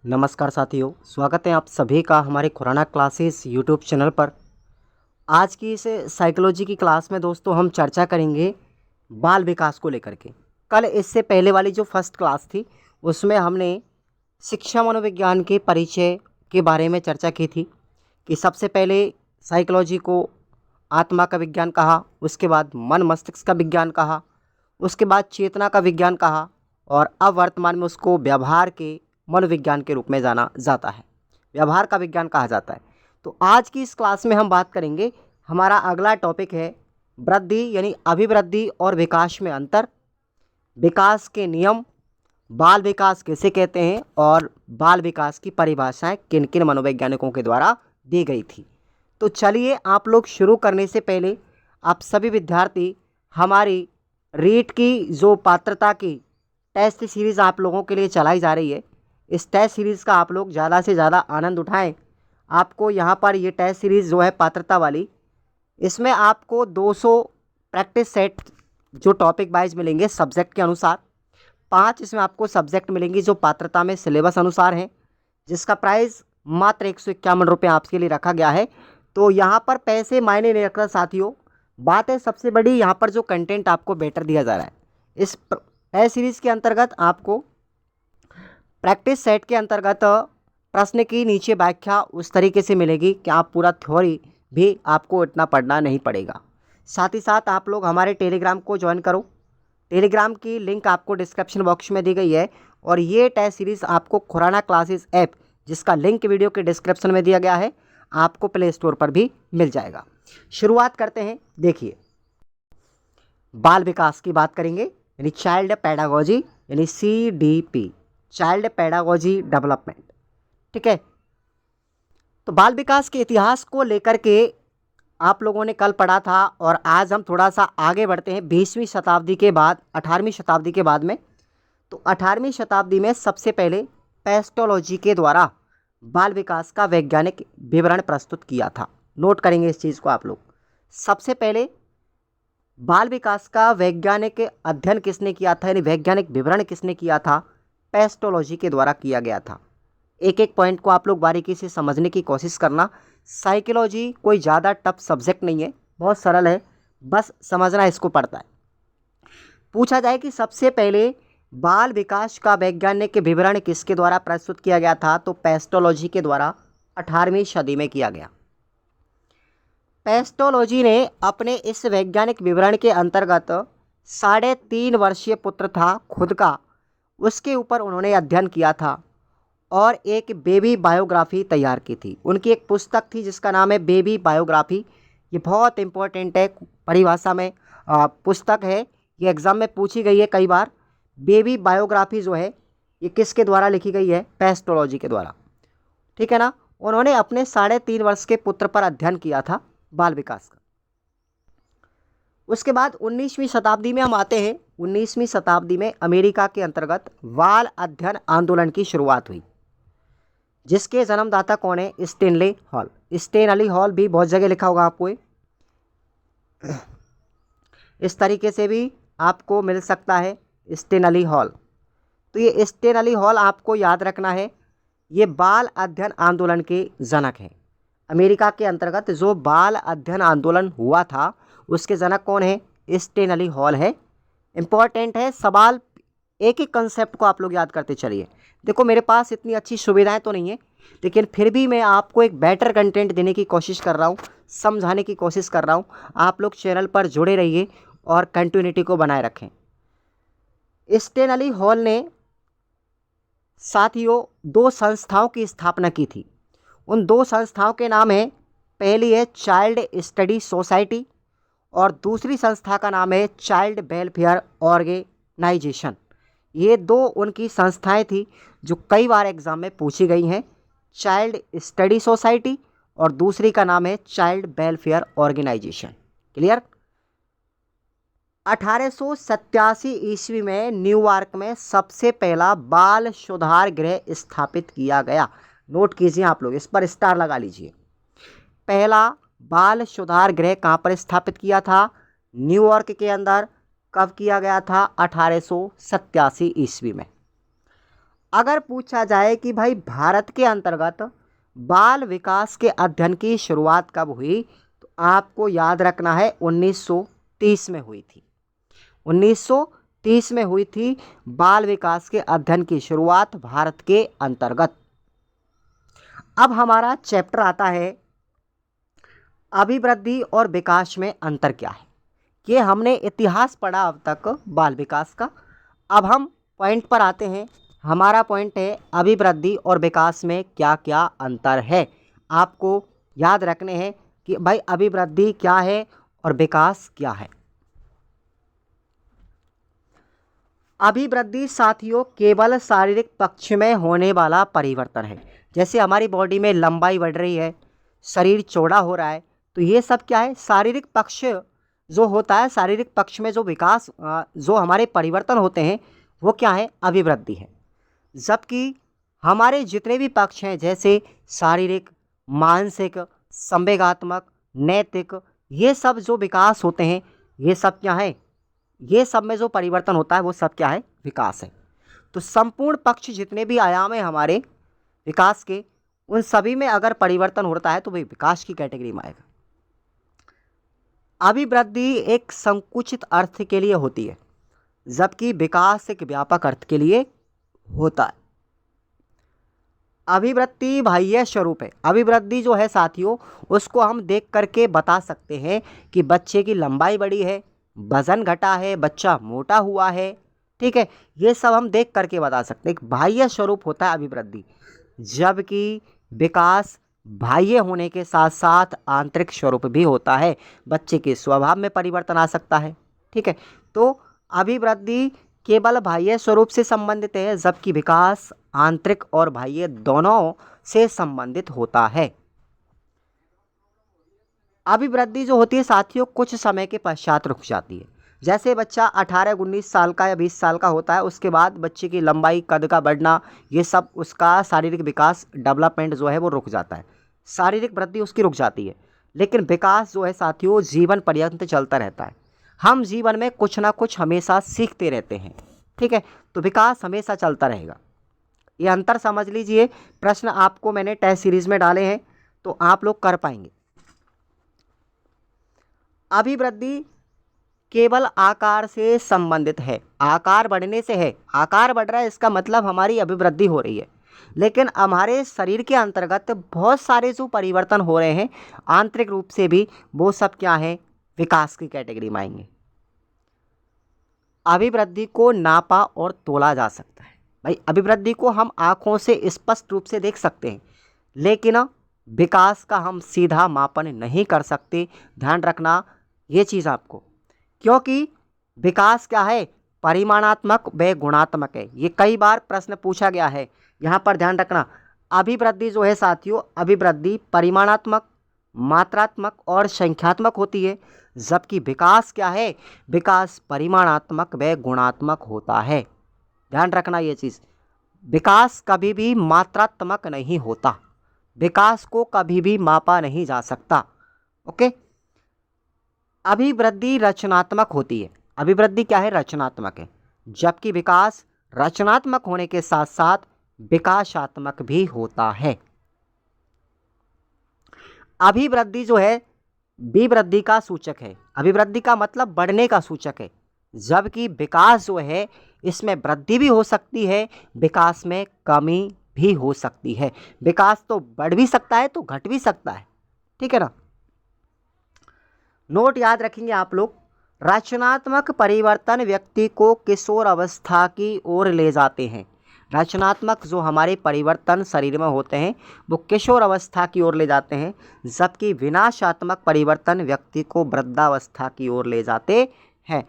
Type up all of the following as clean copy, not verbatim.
नमस्कार साथियों, स्वागत है आप सभी का हमारे खुराना क्लासेस यूट्यूब चैनल पर। आज की इस साइकोलॉजी की क्लास में दोस्तों हम चर्चा करेंगे बाल विकास को लेकर के। कल इससे पहले वाली जो फर्स्ट क्लास थी उसमें हमने शिक्षा मनोविज्ञान के परिचय के बारे में चर्चा की थी कि सबसे पहले साइकोलॉजी को आत्मा का विज्ञान कहा, उसके बाद मन मस्तिष्क का विज्ञान कहा, उसके बाद चेतना का विज्ञान कहा और अब वर्तमान में उसको व्यवहार के मनोविज्ञान के रूप में जाना जाता है, व्यवहार का विज्ञान कहा जाता है। तो आज की इस क्लास में हम बात करेंगे, हमारा अगला टॉपिक है वृद्धि यानी अभिवृद्धि और विकास में अंतर, विकास के नियम, बाल विकास किसे कहते हैं और बाल विकास की परिभाषाएं किन किन मनोवैज्ञानिकों के द्वारा दी गई थी। तो चलिए आप लोग शुरू करने से पहले आप सभी विद्यार्थी हमारी रीट की जो पात्रता की टेस्ट सीरीज़ आप लोगों के लिए चलाई जा रही है, इस टेस्ट सीरीज़ का आप लोग ज़्यादा से ज़्यादा आनंद उठाएं। आपको यहाँ पर ये टेस्ट सीरीज़ जो है पात्रता वाली, इसमें आपको 200 प्रैक्टिस सेट जो टॉपिक वाइज मिलेंगे सब्जेक्ट के अनुसार, 5 इसमें आपको सब्जेक्ट मिलेंगी जो पात्रता में सिलेबस अनुसार हैं, जिसका प्राइस मात्र 151 रुपये आपके लिए रखा गया है। तो यहाँ पर पैसे मायने नहीं रखता साथियों, बात है सबसे बड़ी यहाँ पर जो कंटेंट आपको बेटर दिया जा रहा है। इस टेस्ट सीरीज़ के अंतर्गत आपको प्रैक्टिस सेट के अंतर्गत प्रश्न की नीचे व्याख्या उस तरीके से मिलेगी कि आप पूरा थ्योरी भी आपको इतना पढ़ना नहीं पड़ेगा। साथ ही साथ आप लोग हमारे टेलीग्राम को ज्वाइन करो, टेलीग्राम की लिंक आपको डिस्क्रिप्शन बॉक्स में दी गई है और ये टेस्ट सीरीज़ आपको खुराना क्लासेस ऐप, जिसका लिंक वीडियो के डिस्क्रिप्शन में दिया गया है, आपको प्ले स्टोर पर भी मिल जाएगा। शुरुआत करते हैं। देखिए, बाल विकास की बात करेंगे यानी चाइल्ड पेडागोजी यानी CDP, चाइल्ड पेडागोजी डेवलपमेंट। ठीक है, तो बाल विकास के इतिहास को लेकर के आप लोगों ने कल पढ़ा था और आज हम थोड़ा सा आगे बढ़ते हैं 20वीं शताब्दी के बाद 18वीं शताब्दी के बाद में। तो 18वीं शताब्दी में सबसे पहले पेस्टोलॉजी के द्वारा बाल विकास का वैज्ञानिक विवरण प्रस्तुत किया था। नोट करेंगे इस चीज़ को आप लोग। सबसे पहले बाल विकास का वैज्ञानिक अध्ययन किसने किया था यानी वैज्ञानिक विवरण किसने किया था? पेस्टोलॉजी के द्वारा किया गया था। एक एक पॉइंट को आप लोग बारीकी से समझने की कोशिश करना। साइकोलॉजी कोई ज़्यादा टफ सब्जेक्ट नहीं है, बहुत सरल है, बस समझना इसको पड़ता है। पूछा जाए कि सबसे पहले बाल विकास का वैज्ञानिक विवरण किसके द्वारा प्रस्तुत किया गया था, तो पेस्टोलॉजी के द्वारा 18वीं सदी में किया गया। पेस्टोलॉजी ने अपने इस वैज्ञानिक विवरण के अंतर्गत 3.5 वर्षीय पुत्र था खुद का, उसके ऊपर उन्होंने अध्ययन किया था और एक बेबी बायोग्राफी तैयार की थी। उनकी एक पुस्तक थी जिसका नाम है बेबी बायोग्राफी। ये बहुत इंपॉर्टेंट है, परिभाषा में पुस्तक है, ये एग्ज़ाम में पूछी गई है कई बार। बेबी बायोग्राफी जो है ये किसके द्वारा लिखी गई है? पेस्टोलॉजी के द्वारा। ठीक है ना। उन्होंने अपने 3.5 वर्ष के पुत्र पर अध्ययन किया था बाल विकास का। उसके बाद 19वीं शताब्दी में हम आते हैं। 19वीं शताब्दी में अमेरिका के अंतर्गत बाल अध्ययन आंदोलन की शुरुआत हुई, जिसके जन्मदाता कौन है? Stanley hall. स्टेनली हॉल भी बहुत जगह लिखा होगा आपको, इस तरीके से भी आपको मिल सकता है स्टेनली हॉल। तो ये स्टेनली हॉल आपको याद रखना है, ये बाल अध्ययन आंदोलन के जनक हैं। अमेरिका के अंतर्गत जो बाल अध्ययन आंदोलन हुआ था उसके जनक कौन है? स्टेनली हॉल है। इम्पॉर्टेंट है सवाल, एक एक कंसेप्ट को आप लोग याद करते चलिए। देखो मेरे पास इतनी अच्छी सुविधाएं तो नहीं है, लेकिन फिर भी मैं आपको एक बेटर कंटेंट देने की कोशिश कर रहा हूँ, समझाने की कोशिश कर रहा हूँ। आप लोग चैनल पर जुड़े रहिए और कंटिन्यूटी को बनाए रखें। स्टेनली हॉल ने साथियों 2 संस्थाओं की स्थापना की थी। उन 2 संस्थाओं के नाम है, पहली है चाइल्ड स्टडी सोसाइटी और दूसरी संस्था का नाम है चाइल्ड वेलफेयर ऑर्गेनाइजेशन। ये 2 उनकी संस्थाएं थी जो कई बार एग्जाम में पूछी गई हैं। चाइल्ड स्टडी सोसाइटी और दूसरी का नाम है चाइल्ड वेलफेयर ऑर्गेनाइजेशन। क्लियर। 1887 ईस्वी में न्यूयॉर्क में सबसे पहला बाल सुधार गृह स्थापित किया गया। नोट कीजिए आप लोग, इस पर स्टार लगा लीजिए। पहला बाल सुधार गृह कहाँ पर स्थापित किया था? न्यूयॉर्क के अंदर। कब किया गया था? 1887 ईस्वी में। अगर पूछा जाए कि भाई भारत के अंतर्गत बाल विकास के अध्ययन की शुरुआत कब हुई, तो आपको याद रखना है 1930 में हुई थी। 1930 में हुई थी बाल विकास के अध्ययन की शुरुआत भारत के अंतर्गत। अब हमारा चैप्टर आता है अभिवृद्धि और विकास में अंतर क्या है। ये हमने इतिहास पढ़ा अब तक बाल विकास का। अब हम पॉइंट पर आते हैं। हमारा पॉइंट है अभिवृद्धि और विकास में क्या क्या अंतर है। आपको याद रखने हैं कि भाई अभिवृद्धि क्या है और विकास क्या है। अभिवृद्धि साथियों केवल शारीरिक पक्ष में होने वाला परिवर्तन है। जैसे हमारी बॉडी में लंबाई बढ़ रही है, शरीर चौड़ा हो रहा है, तो ये सब क्या है, शारीरिक पक्ष जो होता है, शारीरिक पक्ष में जो विकास जो हमारे परिवर्तन होते हैं वो क्या है, अभिवृद्धि है। जबकि हमारे जितने भी पक्ष हैं जैसे शारीरिक, मानसिक, संवेगात्मक, नैतिक, ये सब जो विकास होते हैं ये सब क्या है, ये सब में जो परिवर्तन होता है वो सब क्या है, विकास है। तो संपूर्ण पक्ष जितने भी आयाम हैं हमारे विकास के, उन सभी में अगर परिवर्तन होता है तो वही विकास की कैटेगरी में आएगा। अभिवृद्धि एक संकुचित अर्थ के लिए होती है जबकि विकास एक व्यापक अर्थ के लिए होता है। अभिवृद्धि बाह्य स्वरूप है। अभिवृद्धि जो है साथियों उसको हम देख करके बता सकते हैं कि बच्चे की लंबाई बढ़ी है, वजन घटा है, बच्चा मोटा हुआ है, ठीक है, ये सब हम देख करके बता सकते हैं। बाह्य स्वरूप होता है अभिवृद्धि, जबकि विकास बाह्य होने के साथ साथ आंतरिक स्वरूप भी होता है। बच्चे के स्वभाव में परिवर्तन आ सकता है, ठीक है। तो अभिवृद्धि केवल बाह्य स्वरूप से संबंधित है जबकि विकास आंतरिक और बाह्य दोनों से संबंधित होता है। अभिवृद्धि जो होती है साथियों कुछ समय के पश्चात रुक जाती है। जैसे बच्चा 18-19 साल का या 20 साल का होता है, उसके बाद बच्चे की लंबाई, कद का बढ़ना, ये सब उसका शारीरिक विकास, डेवलपमेंट जो है वो रुक जाता है, शारीरिक वृद्धि उसकी रुक जाती है। लेकिन विकास जो है साथियों जीवन पर्यंत चलता रहता है। हम जीवन में कुछ ना कुछ हमेशा सीखते रहते हैं, ठीक है, तो विकास हमेशा चलता रहेगा। ये अंतर समझ लीजिए। प्रश्न आपको मैंने टेस्ट सीरीज में डाले हैं तो आप लोग कर पाएंगे। अभिवृद्धि केवल आकार से संबंधित है, आकार बढ़ने से है। आकार बढ़ रहा है इसका मतलब हमारी अभिवृद्धि हो रही है। लेकिन हमारे शरीर के अंतर्गत बहुत सारे जो परिवर्तन हो रहे हैं आंतरिक रूप से भी, वो सब क्या है, विकास की कैटेगरी में आएंगे। अभिवृद्धि को नापा और तोला जा सकता है। भाई अभिवृद्धि को हम आँखों से स्पष्ट रूप से देख सकते हैं, लेकिन विकास का हम सीधा मापन नहीं कर सकते। ध्यान रखना ये चीज़ आपको, क्योंकि विकास क्या है, परिमाणात्मक व गुणात्मक है। ये कई बार प्रश्न पूछा गया है, यहाँ पर ध्यान रखना। अभिवृद्धि जो है साथियों, अभिवृद्धि परिमाणात्मक, मात्रात्मक और संख्यात्मक होती है, जबकि विकास क्या है, विकास परिमाणात्मक व गुणात्मक होता है। ध्यान रखना ये चीज़, विकास कभी भी मात्रात्मक नहीं होता, विकास को कभी भी मापा नहीं जा सकता। ओके। अभिवृद्धि रचनात्मक होती है। अभिवृद्धि क्या है, रचनात्मक है, जबकि विकास रचनात्मक होने के साथ साथ विकासात्मक भी होता है। अभिवृद्धि जो है विवृद्धि का सूचक है। अभिवृद्धि का मतलब बढ़ने का सूचक है, जबकि विकास जो है इसमें वृद्धि भी हो सकती है, विकास में कमी भी हो सकती है। विकास तो बढ़ भी सकता है तो घट भी सकता है, ठीक है ना। नोट याद रखेंगे आप लोग। रचनात्मक परिवर्तन व्यक्ति को किशोर अवस्था की ओर ले जाते हैं। रचनात्मक जो हमारे परिवर्तन शरीर में होते हैं वो किशोर अवस्था की ओर ले जाते हैं, जबकि विनाशात्मक परिवर्तन व्यक्ति को वृद्धावस्था की ओर ले जाते हैं।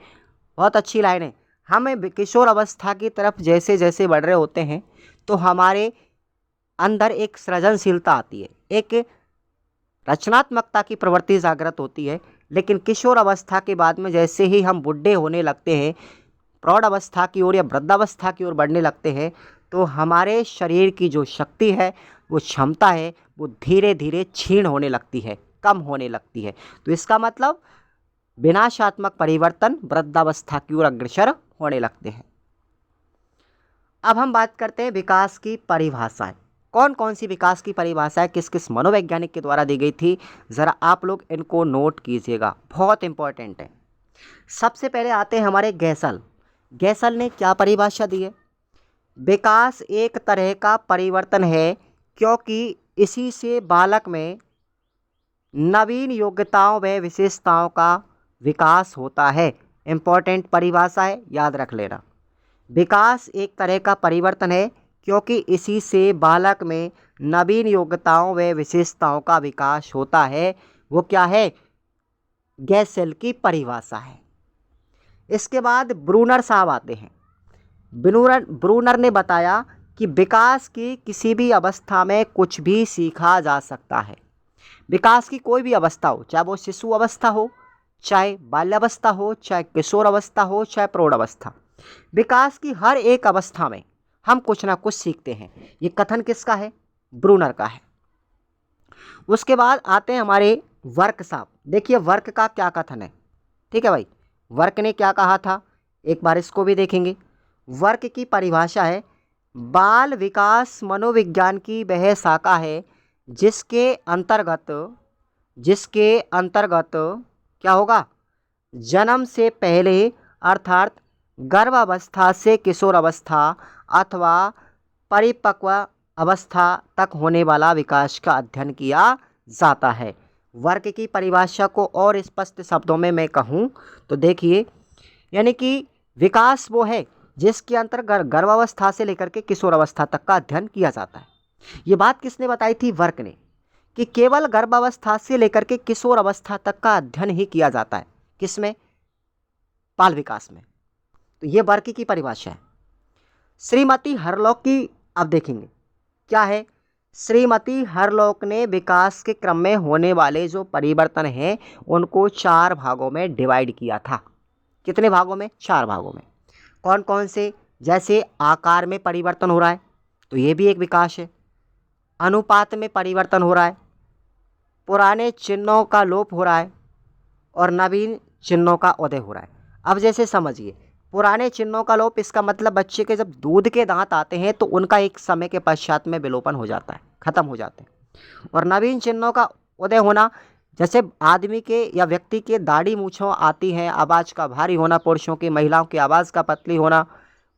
बहुत अच्छी लाइन है। हम किशोर अवस्था की तरफ जैसे जैसे बढ़ रहे होते हैं तो हमारे अंदर एक सृजनशीलता आती है, एक रचनात्मकता की प्रवृत्ति जागृत होती है। लेकिन किशोर अवस्था के बाद में जैसे ही हम बूढ़े होने लगते हैं, प्रौढ़ अवस्था की ओर या वृद्धावस्था की ओर बढ़ने लगते हैं, तो हमारे शरीर की जो शक्ति है, वो क्षमता है, वो धीरे धीरे क्षीण होने लगती है, कम होने लगती है। तो इसका मतलब विनाशात्मक परिवर्तन वृद्धावस्था की ओर अग्रसर होने लगते हैं। अब हम बात करते हैं विकास की परिभाषाएं। कौन कौन सी विकास की परिभाषाएं किस किस मनोवैज्ञानिक के द्वारा दी गई थी, ज़रा आप लोग इनको नोट कीजिएगा, बहुत इंपॉर्टेंट है। सबसे पहले आते हैं हमारे गैसल। गैसल ने क्या परिभाषा दी है? विकास एक तरह का परिवर्तन है क्योंकि इसी से बालक में नवीन योग्यताओं व विशेषताओं का विकास होता है। इंपॉर्टेंट परिभाषा है, याद रख लेना। विकास एक तरह का परिवर्तन है क्योंकि इसी से बालक में नवीन योग्यताओं व विशेषताओं का विकास होता है। वो क्या है? गैसेल की परिभाषा है। इसके बाद ब्रूनर साहब आते हैं। ब्रूनर ने बताया कि विकास की किसी भी अवस्था में कुछ भी सीखा जा सकता है। विकास की कोई भी अवस्था हो, चाहे वो शिशु अवस्था हो, चाहे बाल्यावस्था हो, चाहे किशोर अवस्था हो, चाहे प्रौढ़ अवस्था, विकास की हर एक अवस्था में हम कुछ ना कुछ सीखते हैं। ये कथन किसका है? ब्रूनर का है। उसके बाद आते हैं हमारे वर्क साहब। देखिए वर्क का क्या कथन है, ठीक है भाई। वर्क ने क्या कहा था, एक बार इसको भी देखेंगे। वर्क की परिभाषा है, बाल विकास मनोविज्ञान की वह शाखा है जिसके अंतर्गत क्या होगा? जन्म से पहले अर्थात गर्भावस्था से किशोर अवस्था अथवा परिपक्व अवस्था तक होने वाला विकास का अध्ययन किया जाता है। वर्क की परिभाषा को और स्पष्ट शब्दों में मैं कहूँ तो देखिए, यानी कि विकास वो है जिसके अंतर्गत गर्भावस्था से लेकर के किशोर अवस्था तक का अध्ययन किया जाता है। ये बात किसने बताई थी? वर्क ने, कि केवल गर्भावस्था से लेकर के किशोर अवस्था तक का अध्ययन ही किया जाता है। किसमें? बाल विकास में। तो ये वर्क की परिभाषा है। श्रीमती हरलॉक की अब देखेंगे क्या है। श्रीमती हरलॉक ने विकास के क्रम में होने वाले जो परिवर्तन हैं उनको 4 भागों में डिवाइड किया था। कितने भागों में? 4 भागों में। कौन कौन से? जैसे आकार में परिवर्तन हो रहा है तो ये भी एक विकास है। अनुपात में परिवर्तन हो रहा है, पुराने चिन्हों का लोप हो रहा है और नवीन चिन्हों का उदय हो रहा है। अब जैसे समझिए, पुराने चिन्हों का लोप, इसका मतलब बच्चे के जब दूध के दांत आते हैं तो उनका एक समय के पश्चात में विलोपन हो जाता है, खत्म हो जाते हैं। और नवीन चिन्हों का उदय होना, जैसे आदमी के या व्यक्ति के दाढ़ी मूछों आती हैं, आवाज़ का भारी होना पुरुषों की, महिलाओं की आवाज़ का पतली होना,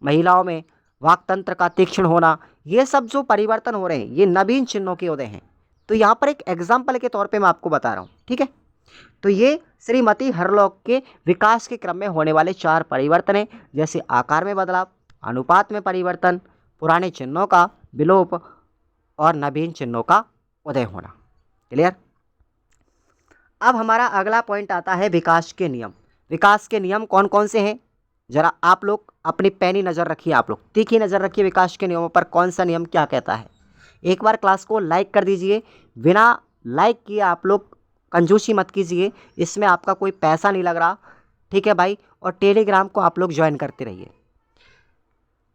महिलाओं में वाक तंत्र का तीक्ष्ण होना, ये सब जो परिवर्तन हो रहे हैं ये नवीन चिन्हों के उदय हैं। तो यहाँ पर एक एग्जाम्पल के तौर पे मैं आपको बता रहा हूँ, ठीक है। तो ये श्रीमती हरलॉक के विकास के क्रम में होने वाले 4 परिवर्तन हैं, जैसे आकार में बदलाव, अनुपात में परिवर्तन, पुराने चिन्हों का विलोप और नवीन चिन्हों का उदय होना। क्लियर? अब हमारा अगला पॉइंट आता है विकास के नियम। विकास के नियम कौन कौन से हैं? जरा आप लोग अपनी पैनी नज़र रखिए, आप लोग तीखी नज़र रखिए विकास के नियमों पर, कौन सा नियम क्या कहता है। एक बार क्लास को लाइक कर दीजिए। बिना लाइक किए आप लोग कंजूसी मत कीजिए, इसमें आपका कोई पैसा नहीं लग रहा, ठीक है भाई। और टेलीग्राम को आप लोग ज्वाइन करते रहिए।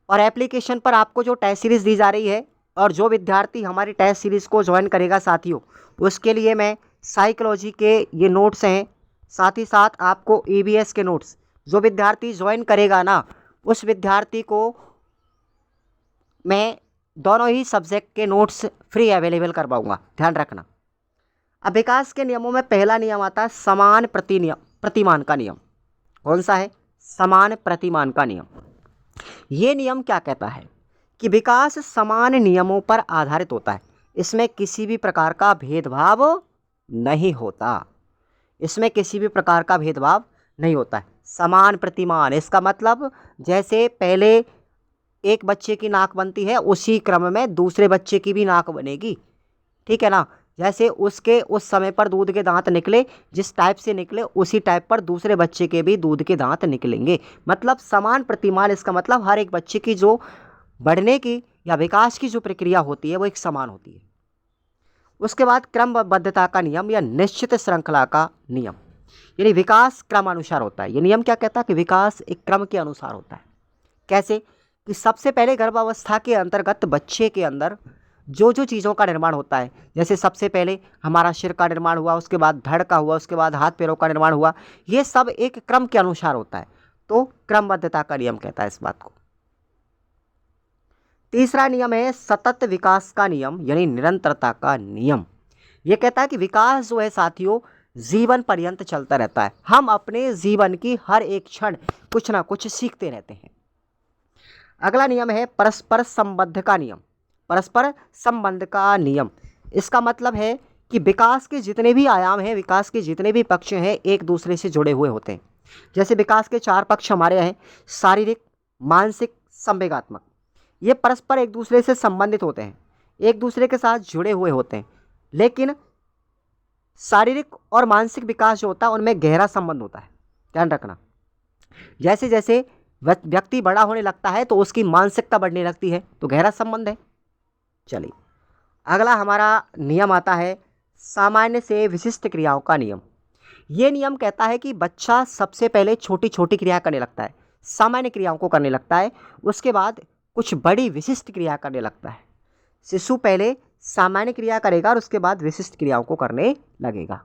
और एप्लीकेशन पर आपको जो टेस्ट सीरीज़ दी जा रही है, और जो विद्यार्थी हमारी टेस्ट सीरीज़ को ज्वाइन करेगा साथियों, उसके लिए मैं साइकोलॉजी के ये नोट्स हैं, साथ ही साथ आपको ईवीएस के नोट्स, जो विद्यार्थी ज्वाइन करेगा ना उस विद्यार्थी को मैं दोनों ही सब्जेक्ट के नोट्स फ्री अवेलेबल करवाऊंगा, ध्यान रखना। अब विकास के नियमों में पहला नियम आता है समान प्रतिमान का नियम। कौन सा है? समान प्रतिमान का नियम। ये नियम क्या कहता है कि विकास समान नियमों पर आधारित होता है, इसमें किसी भी प्रकार का भेदभाव नहीं होता, इसमें किसी भी प्रकार का भेदभाव नहीं होता है। समान प्रतिमान, इसका मतलब जैसे पहले एक बच्चे की नाक बनती है उसी क्रम में दूसरे बच्चे की भी नाक बनेगी, ठीक है ना। जैसे उसके उस समय पर दूध के दांत निकले, जिस टाइप से निकले उसी टाइप पर दूसरे बच्चे के भी दूध के दांत निकलेंगे। मतलब समान प्रतिमान, इसका मतलब हर एक बच्चे की जो बढ़ने की या विकास की जो प्रक्रिया होती है वो एक समान होती है। उसके बाद क्रमबद्धता का नियम या निश्चित श्रृंखला का नियम, यानी विकास क्रमानुसार होता है। ये नियम क्या कहता है कि विकास एक क्रम के अनुसार होता है। कैसे? कि सबसे पहले गर्भावस्था के अंतर्गत बच्चे के अंदर जो जो चीज़ों का निर्माण होता है, जैसे सबसे पहले हमारा सिर का निर्माण हुआ, उसके बाद धड़ का हुआ, उसके बाद हाथ पैरों का निर्माण हुआ, ये सब एक क्रम के अनुसार होता है। तो क्रमबद्धता का नियम कहता है इस बात को। तीसरा नियम है सतत विकास का नियम यानी निरंतरता का नियम। ये कहता है कि विकास जो है साथियों जीवन पर्यंत चलता रहता है। हम अपने जीवन की हर एक क्षण कुछ ना कुछ सीखते रहते हैं। अगला नियम है परस्पर संबंध का नियम। परस्पर संबंध का नियम, इसका मतलब है कि विकास के जितने भी आयाम हैं, विकास के जितने भी पक्ष हैं, एक दूसरे से जुड़े हुए होते हैं। जैसे विकास के 4 पक्ष हमारे हैं, शारीरिक, मानसिक, संवेगात्मक। ये परस्पर एक दूसरे से संबंधित होते हैं, एक दूसरे के साथ जुड़े हुए होते हैं। लेकिन शारीरिक और मानसिक विकास जो होता है उनमें गहरा संबंध होता है, ध्यान रखना। जैसे जैसे व्यक्ति बड़ा होने लगता है तो उसकी मानसिकता बढ़ने लगती है, तो गहरा संबंध है। चलिए अगला हमारा नियम आता है सामान्य से विशिष्ट क्रियाओं का नियम। ये नियम कहता है कि बच्चा सबसे पहले छोटी छोटी क्रिया करने लगता है, सामान्य क्रियाओं को करने लगता है, उसके बाद कुछ बड़ी विशिष्ट क्रिया करने लगता है। शिशु पहले सामान्य क्रिया करेगा और उसके बाद विशिष्ट क्रियाओं को करने लगेगा।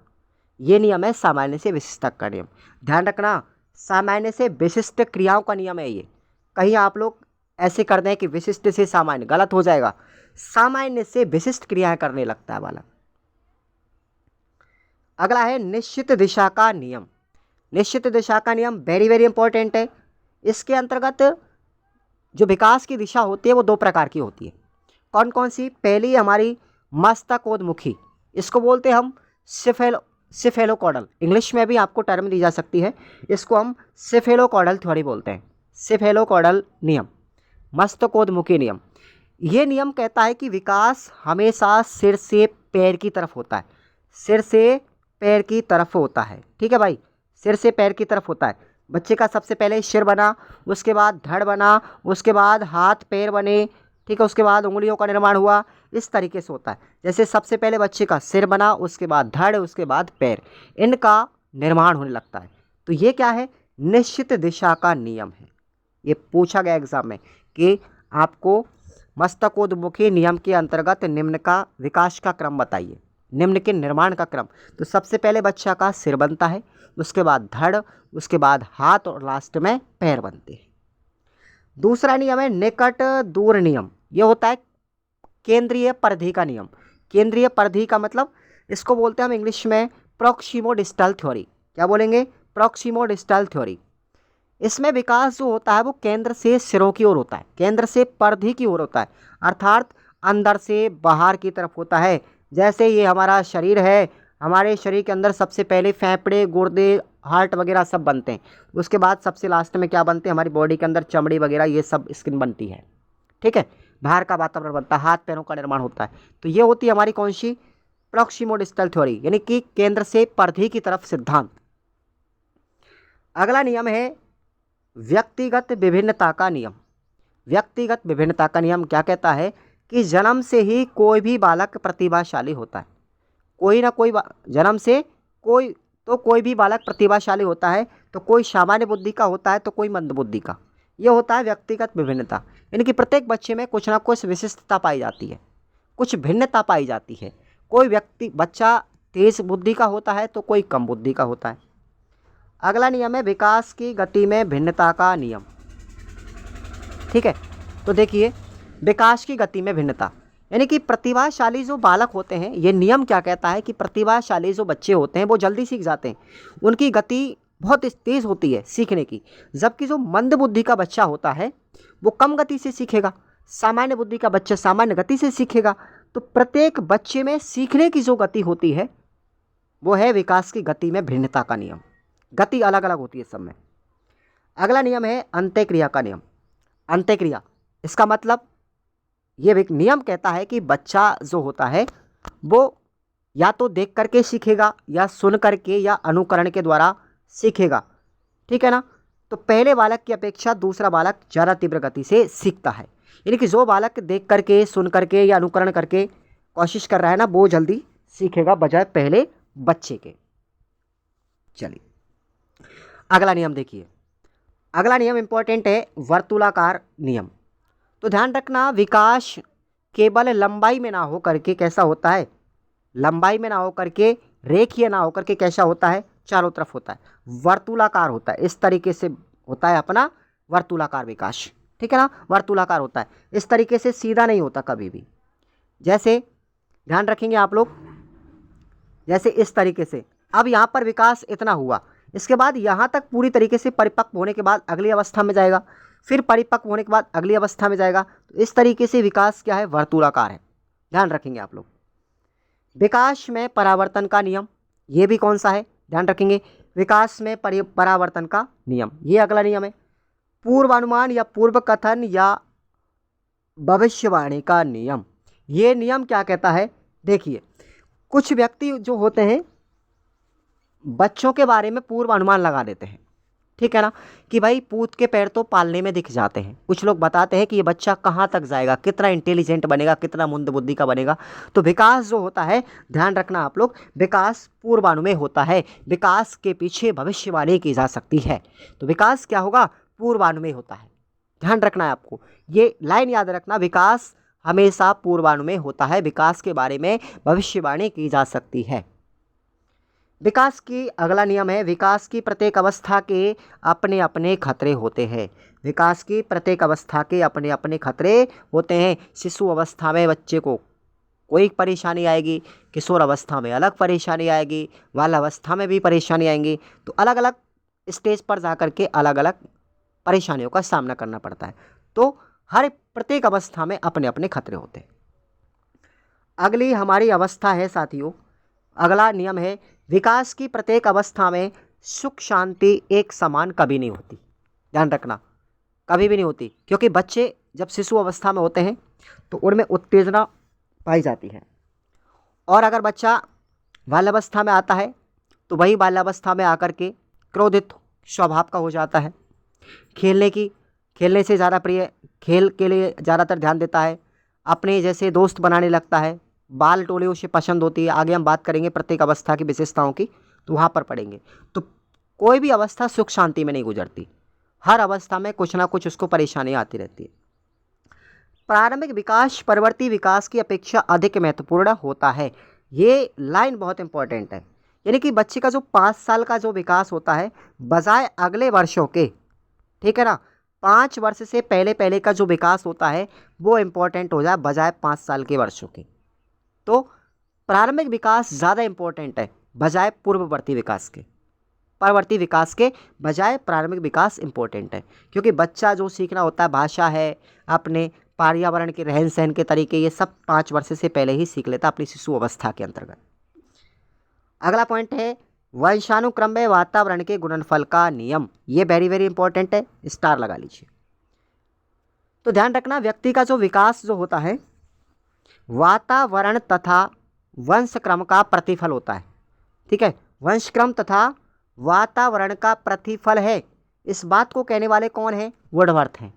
ये नियम है सामान्य से विशिष्ट का नियम। ध्यान रखना, सामान्य से विशिष्ट क्रियाओं का नियम है ये। कहीं आप लोग ऐसे कर दें कि विशिष्ट से सामान्य, गलत हो जाएगा। सामान्य से विशिष्ट क्रियाएं करने लगता है बालक। अगला है निश्चित दिशा का नियम। निश्चित दिशा का नियम वेरी वेरी इंपॉर्टेंट है। इसके अंतर्गत जो विकास की दिशा होती है वो 2 प्रकार की होती है। कौन कौन सी? पहली हमारी मस्तकोन्मुखी, इसको बोलते हैं हम सिफेलोकॉडल। इंग्लिश में भी आपको टर्म दी जा सकती है, इसको हम सिफेलोकॉडल थ्योरी बोलते हैं। सिफेलोकॉडल नियम, मस्तकोन्मुखी नियम। ये नियम कहता है कि विकास हमेशा सिर से पैर की तरफ होता है, सिर से पैर की तरफ होता है। ठीक है भाई, सिर से पैर की तरफ होता है। बच्चे का सबसे पहले सिर बना, उसके बाद धड़ बना, उसके बाद हाथ पैर बने, ठीक है, उसके बाद उंगलियों का निर्माण हुआ। इस तरीके से होता है। जैसे सबसे पहले बच्चे का सिर बना, उसके बाद धड़, उसके बाद पैर, इनका निर्माण होने लगता है। तो ये क्या है? निश्चित दिशा का नियम है। ये पूछा गया एग्जाम में कि आपको मस्तकोन्मुखी नियम के अंतर्गत निम्न का विकास का क्रम बताइए, निम्न के निर्माण का क्रम। तो सबसे पहले बच्चा का सिर बनता है, उसके बाद धड़, उसके बाद हाथ और लास्ट में पैर बनते हैं। दूसरा नियम है निकट दूर नियम। ये होता है केंद्रीय परिधि का नियम। केंद्रीय परिधि का मतलब, इसको बोलते हैं हम इंग्लिश में प्रॉक्सिमो डिस्टल थ्योरी। क्या बोलेंगे? Proximo distal theory. इसमें विकास जो होता है वो केंद्र से सिरों की ओर होता है, केंद्र से परिधि की ओर होता है, अर्थात अंदर से बाहर की तरफ होता है। जैसे ये हमारा शरीर है, हमारे शरीर के अंदर सबसे पहले फेफड़े, गुर्दे, हार्ट वगैरह सब बनते हैं। उसके बाद सबसे लास्ट में क्या बनते हैं? हमारी बॉडी के अंदर चमड़ी वगैरह ये सब स्किन बनती है। ठीक है, बाहर का वातावरण बनता है, हाथ पैरों का निर्माण होता है। तो ये होती है हमारी कौन सी? प्रॉक्सिमो डिस्टल थ्योरी, यानी कि केंद्र से परिधि की तरफ सिद्धांत। अगला नियम है व्यक्तिगत विभिन्नता का नियम। व्यक्तिगत विभिन्नता का नियम क्या कहता है कि जन्म से ही कोई भी बालक प्रतिभाशाली होता है। कोई ना कोई जन्म से कोई भी बालक प्रतिभाशाली होता है, तो कोई सामान्य बुद्धि का होता है तो कोई मंद बुद्धि का। ये होता है व्यक्तिगत विभिन्नता, यानी कि प्रत्येक बच्चे में कुछ ना कुछ विशिष्टता पाई जाती है, कुछ भिन्नता पाई जाती है। कोई बच्चा तेज बुद्धि का होता है तो कोई कम बुद्धि का होता है। अगला नियम है विकास की गति में भिन्नता का नियम। ठीक है, तो देखिए विकास की गति में भिन्नता, यानी कि प्रतिभाशाली जो बालक होते हैं, ये नियम क्या कहता है कि प्रतिभाशाली जो बच्चे होते हैं वो जल्दी सीख जाते हैं, उनकी गति बहुत तेज़ होती है सीखने की। जबकि जो मंद बुद्धि का बच्चा होता है वो कम गति से सीखेगा, सामान्य बुद्धि का बच्चा सामान्य गति से सीखेगा। तो प्रत्येक बच्चे में सीखने की जो गति होती है वो है विकास की गति में भिन्नता का नियम। गति अलग अलग होती है सब में। अगला नियम है अंत्यक्रिया का नियम। अंत्यक्रिया, इसका मतलब ये एक नियम कहता है कि बच्चा जो होता है वो या तो देख करके सीखेगा, या सुन करके, या अनुकरण के द्वारा सीखेगा। ठीक है ना? तो पहले बालक की अपेक्षा दूसरा बालक ज़्यादा तीव्र गति से सीखता है, यानी कि जो बालक देख करके, सुन करके या अनुकरण करके कोशिश कर रहा है ना, वो जल्दी सीखेगा बजाय पहले बच्चे के। चलिए अगला नियम देखिए। अगला नियम इंपॉर्टेंट है वर्तुलाकार नियम। तो ध्यान रखना, विकास केवल लंबाई में ना हो करके कैसा होता है? लंबाई में ना हो करके, रेखीय ना हो करके कैसा होता है? चारों तरफ होता है, वर्तुलाकार होता है। इस तरीके से होता है अपना वर्तुलाकार विकास। ठीक है ना, वर्तुलाकार होता है, इस तरीके से सीधा नहीं होता कभी भी। जैसे ध्यान रखेंगे आप लोग, जैसे इस तरीके से। अब यहाँ पर विकास इतना हुआ, इसके बाद यहाँ तक पूरी तरीके से परिपक्व होने के बाद अगली अवस्था में जाएगा, फिर परिपक्व होने के बाद अगली अवस्था में जाएगा। तो इस तरीके से विकास क्या है, वर्तुलाकार है। ध्यान रखेंगे आप लोग। विकास में परावर्तन का नियम, ये भी कौन सा है, ध्यान रखेंगे। विकास में परावर्तन का नियम, ये अगला नियम है। पूर्वानुमान या पूर्व कथन या भविष्यवाणी का नियम, ये नियम क्या कहता है, देखिए कुछ व्यक्ति जो होते हैं बच्चों के बारे में पूर्व अनुमान लगा देते हैं, ठीक है ना, कि भाई पूत के पैर तो पालने में दिख जाते हैं। कुछ लोग बताते हैं कि ये बच्चा कहाँ तक जाएगा, कितना इंटेलिजेंट बनेगा, कितना मंद बुद्धि का बनेगा। तो विकास जो होता है, ध्यान रखना आप लोग, विकास पूर्वानुमेय होता है, विकास के पीछे भविष्यवाणी की जा सकती है। तो विकास क्या होगा, पूर्वानुमेय होता है। ध्यान रखना है आपको, ये लाइन याद रखना, विकास हमेशा पूर्वानुमेय होता है, विकास के बारे में भविष्यवाणी की जा सकती है। विकास की अगला नियम है, विकास की प्रत्येक अवस्था के अपने अपने खतरे होते हैं। विकास की प्रत्येक अवस्था के अपने अपने खतरे होते हैं। शिशु अवस्था में बच्चे को कोई परेशानी आएगी, किशोर अवस्था में अलग परेशानी आएगी, बाल अवस्था में भी परेशानी आएंगी। तो अलग अलग स्टेज पर जा कर के अलग अलग परेशानियों का सामना करना पड़ता है। तो हर प्रत्येक अवस्था में अपने अपने खतरे होते हैं। अगली हमारी अवस्था है साथियों, अगला नियम है, विकास की प्रत्येक अवस्था में सुख शांति एक समान कभी नहीं होती। ध्यान रखना, कभी भी नहीं होती, क्योंकि बच्चे जब शिशु अवस्था में होते हैं तो उनमें उत्तेजना पाई जाती है, और अगर बच्चा बाल्यावस्था में आता है तो वही बाल्यावस्था में आकर के क्रोधित स्वभाव का हो जाता है, खेलने से ज़्यादा प्रिय, खेल के लिए ज़्यादातर ध्यान देता है, अपने जैसे दोस्त बनाने लगता है, बाल टोले उसे पसंद होती है। आगे हम बात करेंगे प्रत्येक अवस्था की विशेषताओं की, तो वहाँ पर पढ़ेंगे। तो कोई भी अवस्था सुख शांति में नहीं गुजरती, हर अवस्था में कुछ ना कुछ उसको परेशानी आती रहती है। प्रारंभिक विकास परवर्ती विकास की अपेक्षा अधिक महत्वपूर्ण होता है। ये लाइन बहुत इंपॉर्टेंट है, यानी कि बच्चे का जो 5 साल का जो विकास होता है, बजाय अगले वर्षों के, ठीक है ना, 5 वर्ष से पहले पहले का जो विकास होता है वो इम्पोर्टेंट हो जाए बजाय 5 साल के वर्षों के। तो प्रारंभिक विकास ज़्यादा इम्पोर्टेंट है बजाय पूर्ववर्ती विकास के, परवर्ती विकास के बजाय प्रारंभिक विकास इम्पोर्टेंट है, क्योंकि बच्चा जो सीखना होता है, भाषा है, अपने पर्यावरण के रहन सहन के तरीके, ये सब 5 वर्ष से पहले ही सीख लेता अपनी शिशु अवस्था के अंतर्गत। अगला पॉइंट है, वंशानुक्रम में वातावरण के गुणनफल का नियम, ये वेरी वेरी इंपॉर्टेंट है, स्टार लगा लीजिए। तो ध्यान रखना, व्यक्ति का जो विकास जो होता है वातावरण तथा वंशक्रम का प्रतिफल होता है, ठीक है, वंशक्रम तथा वातावरण का प्रतिफल है। इस बात को कहने वाले कौन है, वुडवर्थ हैं।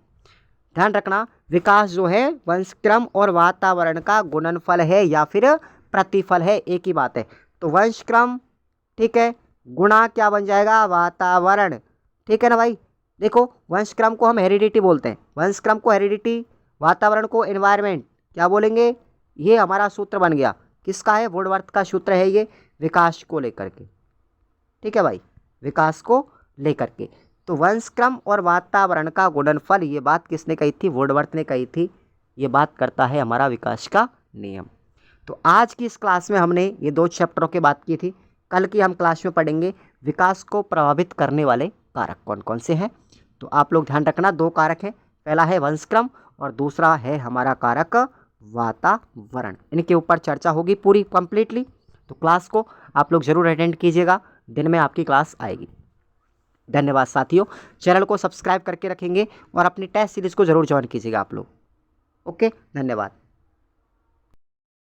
ध्यान रखना, विकास जो है वंशक्रम और वातावरण का गुणनफल है या फिर प्रतिफल है, एक ही बात है। तो वंशक्रम, ठीक है, गुणा क्या बन जाएगा, वातावरण, ठीक है ना भाई। देखो वंशक्रम को हम हेरिडिटी बोलते हैं, वंशक्रम को हेरिडिटी, वातावरण को एनवायरनमेंट, क्या बोलेंगे, ये हमारा सूत्र बन गया। किसका है, वुडवर्थ का सूत्र है ये, विकास को लेकर के, ठीक है भाई, विकास को लेकर के। तो वंशक्रम और वातावरण का गुणनफल, ये बात किसने कही थी, वुडवर्थ ने कही थी। ये बात करता है हमारा विकास का नियम। तो आज की इस क्लास में हमने ये 2 चैप्टरों की बात की थी। कल की हम क्लास में पढ़ेंगे विकास को प्रभावित करने वाले कारक कौन कौन से हैं। तो आप लोग ध्यान रखना, 2 कारक हैं, पहला है वंशक्रम और दूसरा है हमारा कारक वातावरण। इनके ऊपर चर्चा होगी पूरी कंप्लीटली। तो क्लास को आप लोग ज़रूर अटेंड कीजिएगा, दिन में आपकी क्लास आएगी। धन्यवाद साथियों, चैनल को सब्सक्राइब करके रखेंगे और अपनी टेस्ट सीरीज़ को ज़रूर ज्वाइन कीजिएगा आप लोग। ओके, धन्यवाद।